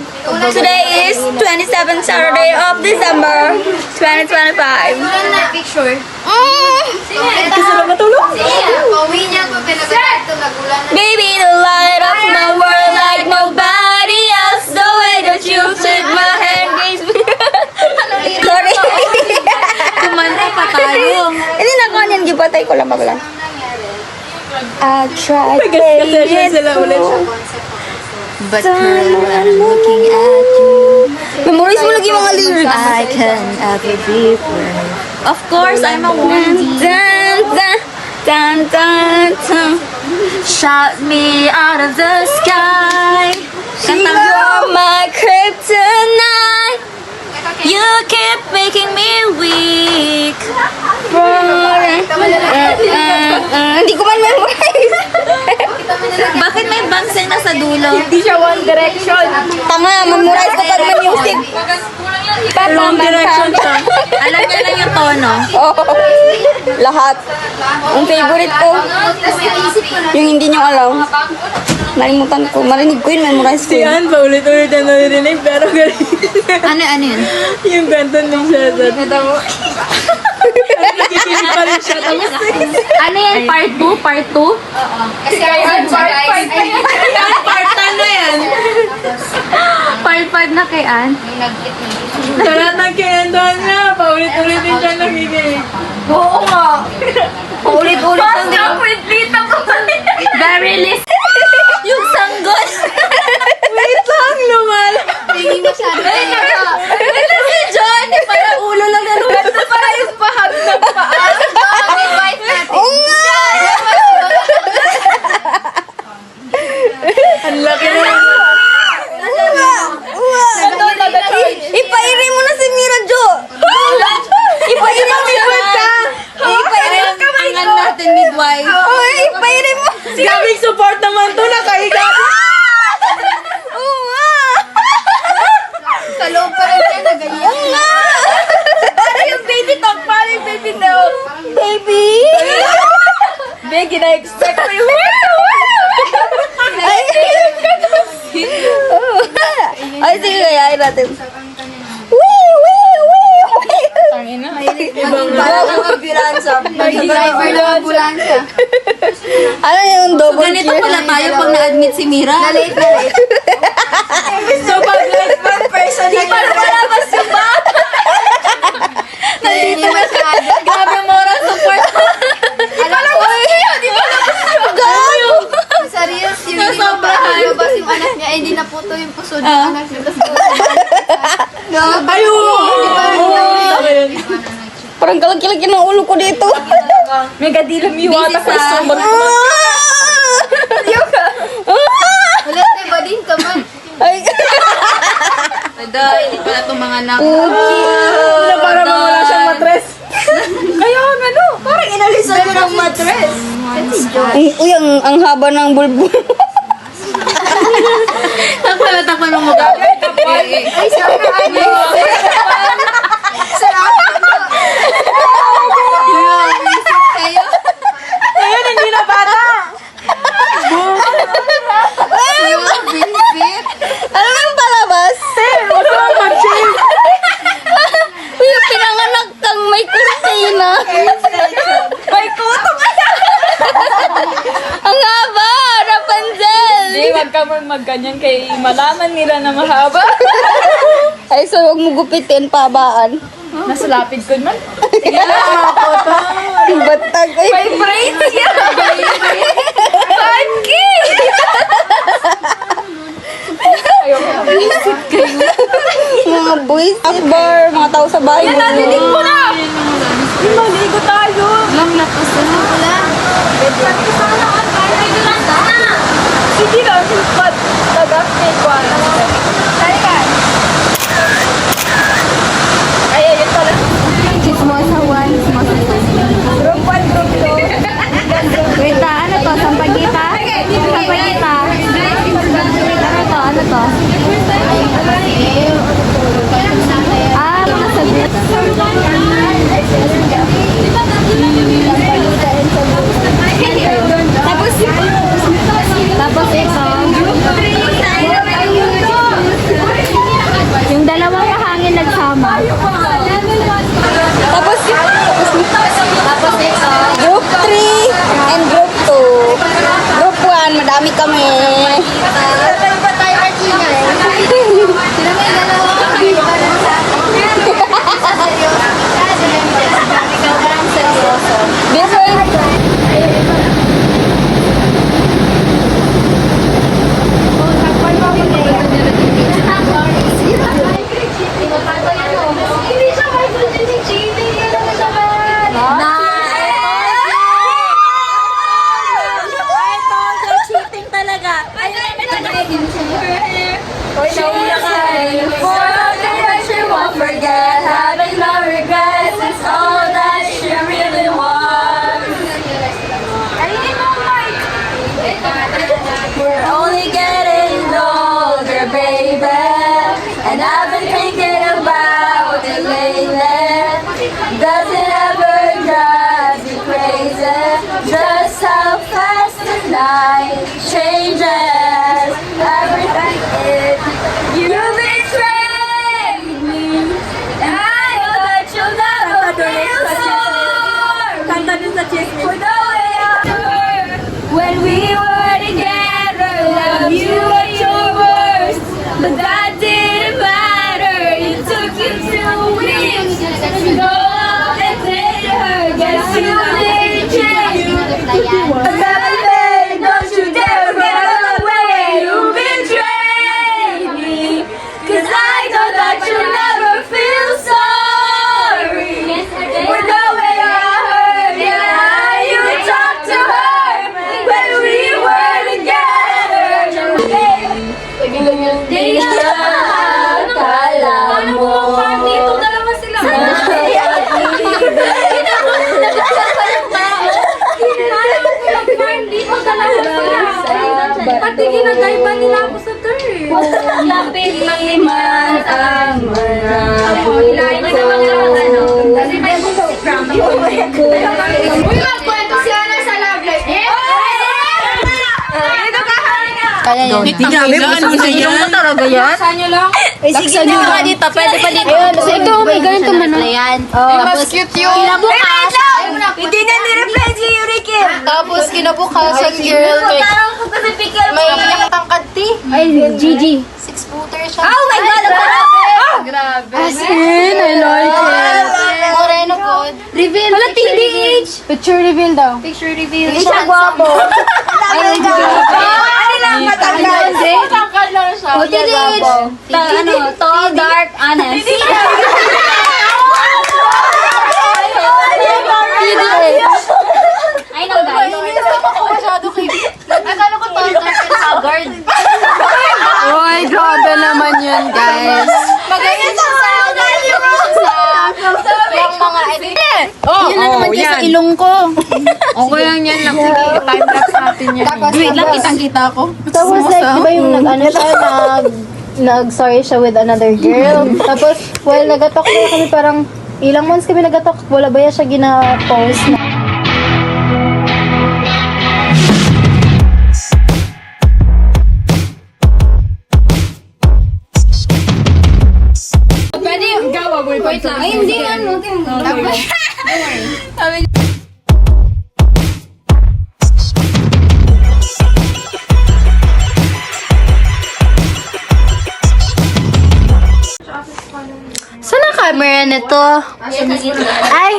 Today is 27th Saturday of December 2025. Picture. Gusto na matulog? Pauwi niya ko pinagkakato nagulan na. Baby, the light of my world like nobody else. The way that you took my hand gives me... Sorry. Kumanta pa tayo. Hindi na ko niyan, gipatay ko lang baglan. I tried to play it cool. But girl, I'm looking at you. Memorize mo lagi mga lyrics. I can ever be brave. Of course, I'm a woman. Dun, dun, dun, dun, dun. Shout me out of the sky. You're my kryptonite. You keep making me weak. Hindi ko man memorize. Bakit may bangsa na sa dulo? Hindi siya One Direction. Tama, memorize ko pag may music. Long direction siya. Alam niya lang yung tono. Oh, lahat. Ang favorite ko, yung hindi nyo alam. Nalimutan ko. Marinig ko yun, memorize ko yun. Yan, paulit-ulit na narinig, pero galing. Ano yun? Yung ganda ng Shazad. Nakikinig pa rin siya. Tapos, Ano yan? Part 2? Part 2? Kasi part na yan. Part 5 na kay Ann? Sa lahat ng kinendohan niya, paulit-ulit din siya nakikinig. Oo nga. Paulit-ulit lang din. Very list. Yung sanggol. Wait lang, lumal. Hindi masyado. Ito si John. Parang ulo lang na lumat. Parang yung pahag ng paa. Oo nga. Ang laki na. Ipairi mo na si Mira Jo. Ipairi mo si Mira. Ipairi mo ka. Angan natin midwife. Oy, ipairi mo. Gabing support naman to, nakahiga. Oo nga. Sa loob pa rin siya na ganyan. Oo nga. Parang yung baby talk. Parang yung baby talk. Baby. Biggie, na-expect ko yung Ay, sige, kayain natin. Wee, wee, wee, wee. Ibang Ambulansya. Driver ng ambulansya. Ano yung double Ganito cheer? pala tayo pag na-admit si Mira. Na-late, na-late. So, pag like one person na Palabas yung bata. Nandito masyado. Grabe moral support. Palabas niya, di ba? Gayo. Sa reels, yung Nasobrahan. lumabas yung anak niya, eh, hindi naputo yung puso ng anak niya. Tapos, ayun. Parang kalag-kilagin ng ulo ko dito. Mega dilam yung Busy wata ko sa- stomach. wala tayo ba din ka man? Ay. Ada, hindi pala itong mga anak. Na para mawala siyang matres. Kaya ano? Parang inalisan ko ng matres. Uy, ang haba ng bulbul. Takpan ng mukha. Ay, sorry. Kayo? Ayun, hindi na bata. Ano yung palabas? Huwag ka mag-change. Uy, yung pinanganak kang may kurtina. May kuto ka. Ang haba, Rapunzel. Hindi, wag ka magganyan kay malaman nila na mahaba. Ay, so huwag mo gupitin, pabaan. Nasa lapid ko man. Batag. Ay, Brain yan. Panky! Mga boys, akbar, mga tao sa bahay. Narinig ko na. Maligo tayo. Lang na to sa wala. Sige na, but nag-update ko. Ay, ayun pala. Chismosa 1, chismosa 2. Group 1, group 2. Wait na, ano to? Sampagita? Sampagita. Ano to? Mga sagot. Tapos ito. And I've been thinking about it lately. Does it ever drive you crazy? Just how fast the night changes. Everything is you betrayed me. And I know that you'll never feel sorry. Kanta din sa chismis. For the way I hurt when we were together. Love you at your worst, but that didn't matter. You took you 2 weeks to go out and play her. Guess you didn't change. Baby, don't you dare run away. You betrayed me, 'cause I know that you'll never feel sorry. For the way I hurt, yeah, you talked to her when we were together. Di na akala mo. Dito dalawa sila. Dito dalawa sila. Pati ginagayba nila ako sa third. Lapit ng liman ang mga Hilahin na naman yung ano. Kasi may program na po. Uy, magkwento siya na sa love life. Grabe, ano sa yan? talaga yan? Saan nyo lang? Sige na dito, pwede pa dito. So ito, may ganito man. Ayan. Mas cute yun. Kinabukasan. Hindi na ni-reply si Yuriki. Tapos kinabukasan, girl. May tangkad ti. Ay, Gigi. 6-footer siya. Oh my God! Grabe. As in, I like it. Moreno good. Reveal. Wala TDH. Picture reveal daw. Picture reveal. Hindi siya gwapo. Ay, ano lang matanggal? Tangkad lang siya. O, TDH. Ano, tall, dark, honest. I know guys. Masyado kayo. Akala ko tall, dark, and haggard. Oy, grabe naman yun, guys. Magayon siya sa yung mga edit. Oh, Yun na naman dyan sa ilong ko. Okay lang yan. Time-lapse natin yan. Wait lang, kitang-kita ko. Tapos like, di ba yung nag-ano siya, nag-sorry siya with another girl. Tapos, while nag-talk na kami, parang ilang months kami nag-talk, wala ba siya gina-post na. Pwede yung gawa, boy. Wait lang. Ay, hindi ano. Saan ang camera nito? Ay!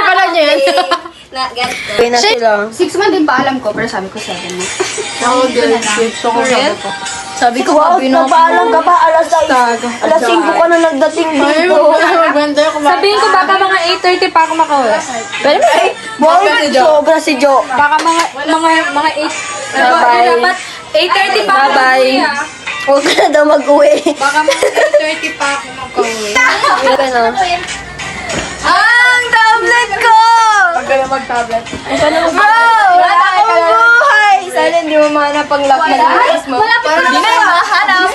Pala niya yun. Uwi na sila. 6 man din pa alam ko, pero sabi ko 7 na. Sabi ko, Wow, napaalam ka pa. Alas 5 ka na nagdating dito. Sabihin ko baka mga 8:30 pa ako makauwi. Pero ay, wow, sobra si Jo. Baka mga 8. Bye-bye. Dapat 8:30 pa ako Bye-bye. makauwi, ah. Huwag ka na daw mag-uwi. Baka mga 8:30 pa ako makauwi. Huwag ka na. Ang tablet ko! Huwag ka na mag-tablet. Bro! Wala akong buhay! Sana hindi mo mahanap ang lock na linis mo. Hindi na mahanap.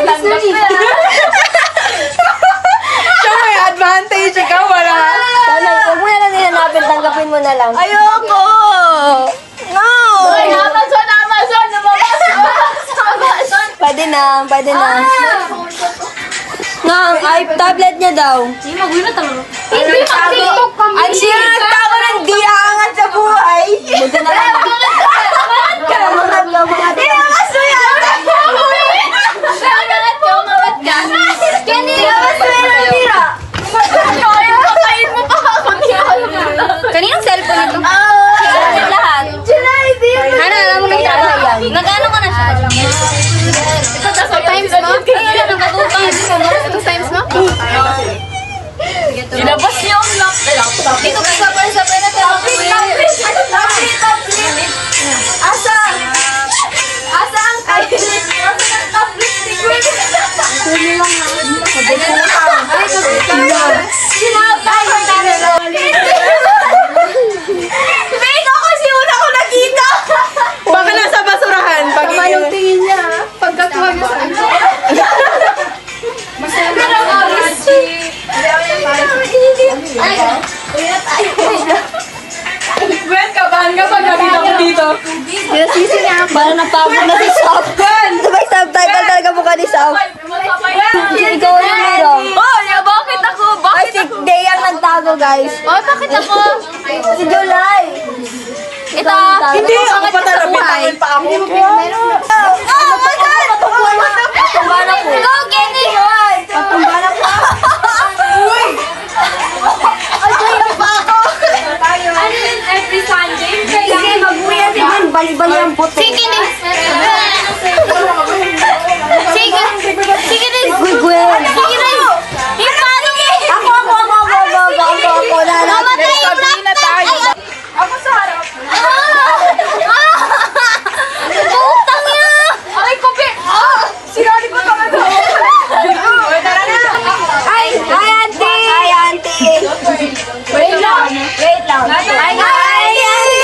Siya may advantage. Ikaw wala. Sana, huwag mo na lang nilanapin. Tanggapin mo na lang. Ayoko! No! Amazon! Pwede na, pwede na. Nga, ang tablet niya daw. Hindi, mag-uwi na talaga. Hindi, mag-tiktok kami. Ang siya nagtawa ng di aangat sa buhay. Buti na lang. Kamangat ka, mga tinamas mo yan. Umangat ka. Hindi namas mo yan ang tira. Ayaw, patayin mo pa ako. Kaninong cellphone ito? Lahat. Ano, alam mo na yung nag-ano ka na siya? Times mo? Two times mo? Ilabas niyo ang laptop. Dito ka sabay-sabay na tablet. Asa? Asa ang tablet? Asa ang tablet? Sinapay. Big ako kasi una ko nakita. Baka nasa basurahan. Pag Anong tingin niya? Pagkakuha mo sa ano? Basta Parang napagod na si Sop. Sabay subtitle talaga mukha ni Sop. Ikaw ulit meron. Bakit ako? Ay, si Day ang nagtago, guys. Oh, bakit ako? Si July. Ito. Hindi, ako pa talaga. Bitawan pa ako. Oh my God! Patumbahan ako. Go, Kenny! Patumbahan ako. Uy! Ay, kaya pa ako. Ano yun? Every Sunday? Sige, magbuya si Gwen. Bali-bali ang puto. Sige, Kenny! Sige! Sige, Kenny! Uy, Gwen. Sige, Kenny! Paano, Kenny? Ako. Mamatay yung Sabihin na tayo. Ako sa harap. Putang yun! Aray ko, Be! Sinali ko talaga. Uy, tara na. Ay, auntie. Ay, auntie. Wait lang. Ay, auntie.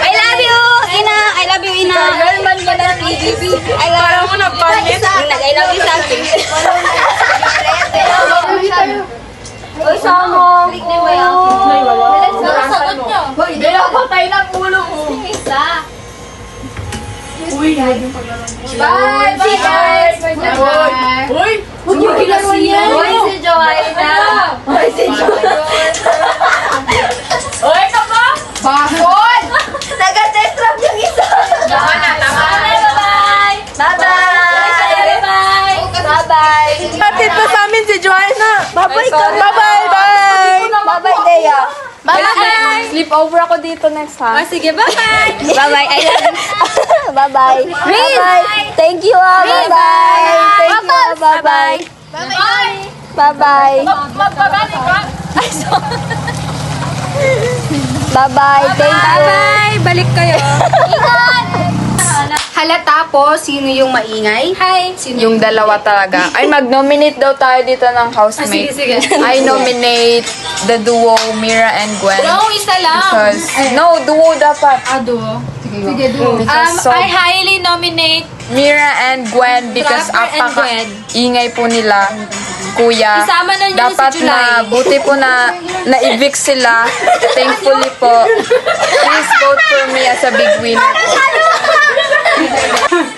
I love you, Ina! I love you, Ina! Girlman ka na, PGB. I love Parang mo na pangit. I love you something. Uy, sama. Sagot nyo. Patay ng ulo mo. Uy, Bye! Bye, guys! Uy! Huwag niyo kilaro yan! Uy, si Joanna! Ay, si July. Uy, ka ba? Bakot! Nag-test trap yung isa. Tama na, tama na. Bye-bye! Bye-bye. Bye-bye! Bye-bye. Hatid pa sa amin si Joanna. Bye-bye ka. Bye-bye, bye! Bye-bye, Dea. Bye-bye! Sleep over ako dito next ha. Sige, bye-bye! Bye-bye. I love you. Bye-bye. Reese! Bye-bye. Thank you, Bye-bye. Thank you, Bye-bye. Bye-bye! Bye-bye. Magbabalik ka. Bye-bye. Thank you. Bye-bye! Balik kayo! Ingat! Halata po, sino yung maingay? Hi! Sino Yung dalawa talaga. Ay, mag-nominate daw tayo dito ng housemate. sige. I nominate the duo Mira and Gwen. No, isa lang! Because, no, duo dapat. Duo. Sige, duo. Because so, I highly nominate Mira and Gwen because Trapper and Gwen. ingay po nila. Kuya, Isama na niyo dapat si July. na, buti po na-evict sila. Thankfully po. Please vote for me as a big winner po.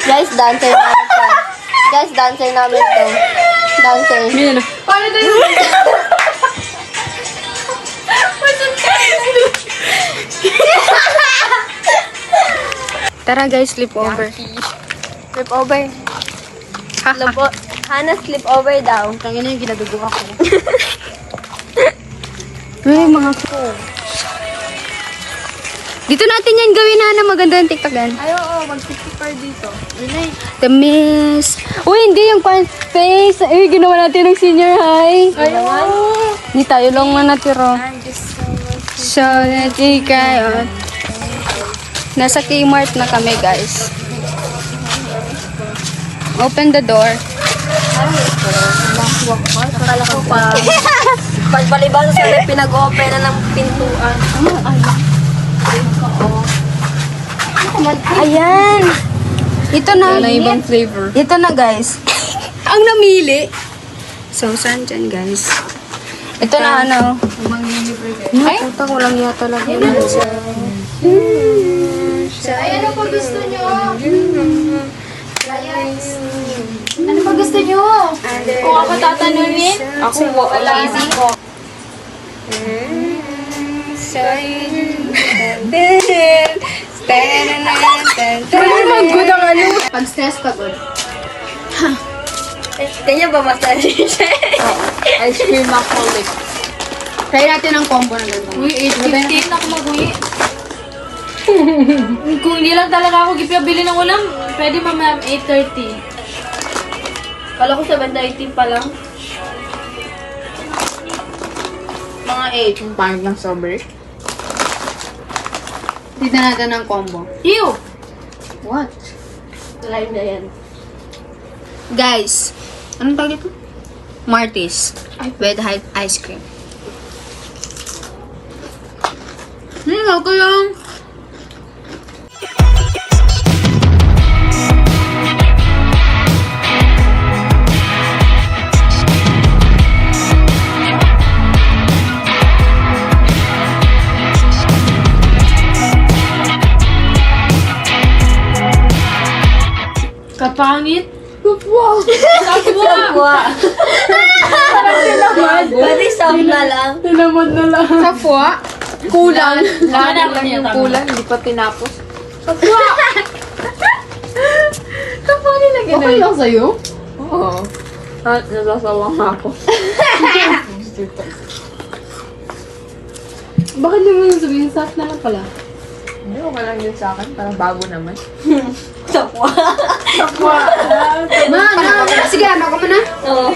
Guys, dancer namin to. Guys, dancer namin to. Dancer. Paano tayo? Tara guys, sleep over. Slip over. Hana, slip over daw. Tangina yung ginadugo ako. Ay, mga ko. Dito natin yan gawin na maganda yung TikTokan. Ay, oo, mag-50 dito. The Miss. Uy, hindi yung face. Ay, ginawa natin ng senior high. Hindi tayo lang man natiro. So, natin kayo. Nasa Kmart na kami, guys. Open the door. Akala ko pa. Pagbalibasa sila pinag-open na ng pintuan. Ayan. Ito na. Wala ibang flavor. Ito na, guys. Ang namili. So, saan dyan, guys? Ito na, ano. Ay, puta, walang yata talaga. Ay, ano pa gusto nyo? Ano pa gusto nyo? Kung ako tatanunin? Ako, wala. Good ang ano. Pag stress ka, good. Kanya ba massage siya? Ice cream alcoholic. Try natin ang combo na gano'n. Uy, 8.15 ako mag-uwi. Kung hindi lang talaga ako gipabili ng ulam, pwede mamaya 8.30. Kala ko 7:30 pa lang. Mga 8. Ang pangit ng sober. Tignan natin ang combo. Ew! What? Live na yan. Guys, anong tawag dito? Martis. With ice cream. Okay lang. Love na lang. Tinamad na lang. Safwa? Kulang. Lahat lang yung kulang, hindi pa tinapos. Safwa nila ganun. Okay lang sa'yo? Oo. At nasasawa nga ako. Bakit di mo yung sabihin sa na lang pala? Hindi, okay lang yun sa akin. Parang bago naman. Sapwa. Sige, ano ka muna? Oo.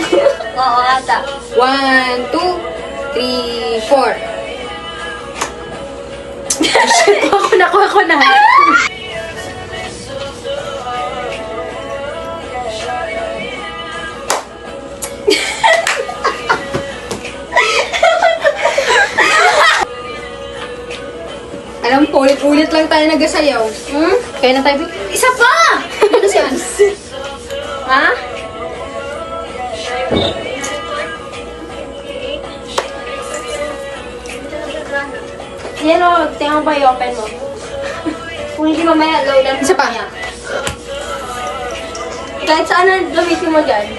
Oo, ata. 1, 2, 3, 4. Ako na. Alam ko, ulit-ulit lang tayo nagasayaw. Kaya na tayo, isa pa! Ano siya? Ha? Yan o, tingnan mo ba i-open mo? Kung hindi mamaya, load ang Isa pa. mamaya. Kahit saan na gamitin mo dyan.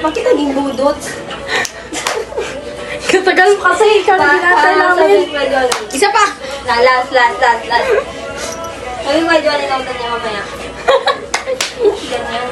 Bakit naging budot? Katagal mo kasi ikaw na ginasay Parang namin. sabi ko Johnny. Isa pa! Last. Sabi ko Johnny, loadan niya mamaya. Ganyan.